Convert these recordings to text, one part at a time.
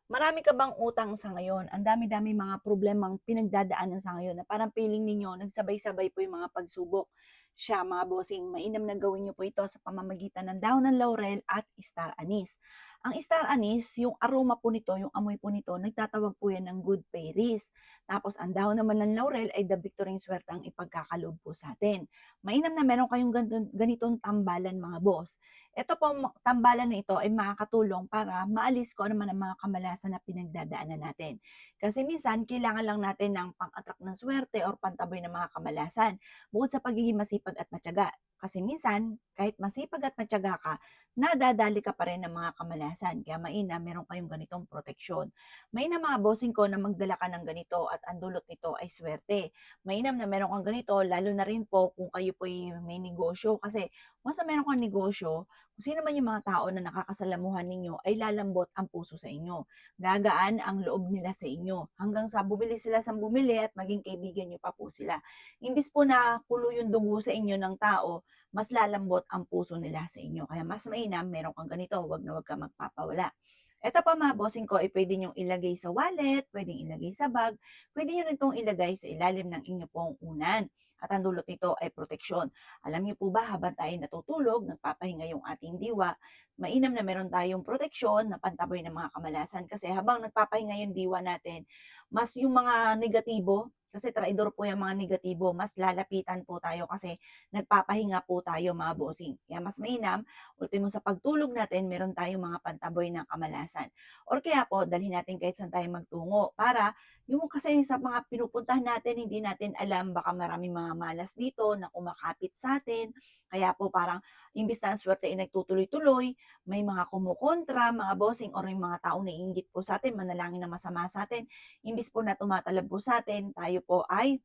Marami ka bang utang sa ngayon? Ang dami-dami mga problemang pinagdadaanan sa ngayon na parang feeling ninyo nagsabay-sabay po yung mga pagsubok. Siya mga bossing, mainam na gawin niyo po ito sa pamamagitan ng dahon ng laurel at star anise. Ang star anise, yung aroma po nito, yung amoy po nito, nagtatawag po yan ng good fairies. Tapos ang dahon naman ng laurel ay the victory swerte ang ipagkakaloob po sa atin. Mainam na meron kayong ganitong tambalan mga boss. Ito pong tambalan na ito ay makakatulong para maalis ko ano man ang mga kamalasan na pinagdadaanan natin. Kasi minsan, kailangan lang natin ng pang-attract ng swerte or pantaboy ng mga kamalasan, bukod sa pagiging masipag at matyaga. Kasi minsan, kahit masipag at matyaga ka, nadadali ka pa rin ng mga kamalasan. Kaya mainam, meron kayong ganitong proteksyon. Mainam mga bossing ko na magdala ka ng ganito at ang dulot nito ay swerte. Mainam na meron kang ganito, lalo na rin po kung kayo po may negosyo. Kasi once na meron kang negosyo, kung sino man yung mga tao na nakakasalamuhan ninyo ay lalambot ang puso sa inyo. Gagaan ang loob nila sa inyo hanggang sa bumili sila sa bumili at maging kaibigan nyo pa po sila. Imbis po na kulo yung dugo sa inyo ng tao, mas lalambot ang puso nila sa inyo. Kaya mas mainam, meron kang ganito, wag na wag ka magpapawala. Eto pa mga bossing ko ay pwede nyong ilagay sa wallet, pwedeng ilagay sa bag, pwede nyo rin itong ilagay sa ilalim ng inyo pong unan. At ang dulot nito ay proteksyon. Alam niyo po ba habang tayo natutulog, nagpapahinga yung ating diwa, mainam na meron tayong proteksyon na pantaboy ng mga kamalasan kasi habang nagpapahinga yung diwa natin, mas yung mga negatibo, kasi traidor po yung mga negatibo, mas lalapitan po tayo kasi nagpapahinga po tayo mga bossing. Kaya mas mainam, ultimo sa pagtulog natin, meron tayong mga pantaboy ng kamalasan. Or kaya po, dalhin natin kahit saan tayo magtungo para yung kasi sa mga pinupuntahan natin, hindi natin alam, baka maraming mga malas dito na kumakapit sa atin. Kaya po parang imbis na ang swerte ay nagtutuloy-tuloy, may mga kumukontra, mga bossing, or yung mga taong naiinggit po sa atin, manalangin na masama sa atin. Imbis po na tumatalab po sa atin, tayo po ay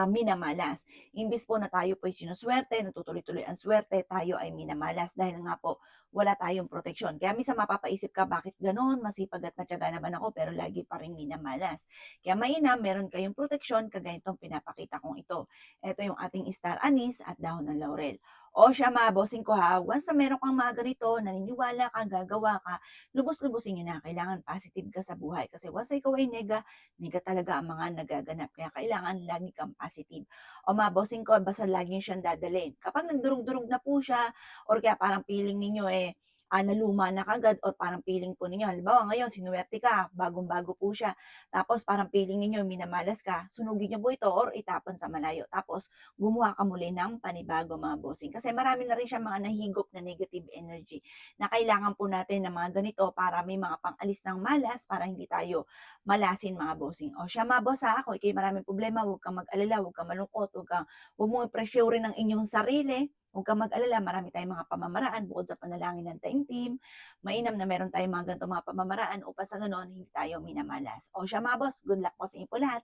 minamalas. Imbis po na tayo po'y sinuswerte, natutuloy-tuloy ang swerte, tayo ay minamalas dahil nga po wala tayong proteksyon. Kaya minsan mapapaisip ka, bakit gano'n? Masipag at matyaga naman ako pero lagi pa rin minamalas. Kaya mainam, meron kayong proteksyon kagaya itong pinapakita kong ito. Ito yung ating star anise at dahon ng laurel. O siya mga bossing ko ha, once na meron kang mga ganito, naniniwala ka, gagawa ka, lubos-lubosin nyo na. Kailangan positive ka sa buhay. Kasi once na ikaw ay nega talaga ang mga nagaganap. Kaya kailangan lagi kang positive. O mga bossing ko, basta lagi niyo siyang dadalhin. Kapag nagdurog-durog na po siya, or kaya parang feeling ninyo naluma na kagad, or parang feeling po ninyo, halimbawa ngayon, sinuwerte ka, bagong-bago po siya, tapos parang feeling ninyo, minamalas ka, sunugin niyo po ito or itapon sa malayo. Tapos, gumawa ka muli ng panibago mga bossing. Kasi marami na rin siya mga nahigop na negative energy na kailangan po natin ng mga ganito para may mga pang-alis ng malas para hindi tayo malasin mga bossing. O siya mga boss ha, kung ikay maraming problema, huwag kang mag-alala, huwag kang malungkot, huwag mong i-pressurein ang inyong sarili. Huwag kang mag-alala, marami tayong mga pamamaraan bukod sa panalangin ng taimtim. Mainam na meron tayong mga ganitong mga pamamaraan upang sa ganoon hindi tayo minamalas. O siya mga boss, good luck po sa inyo po lahat.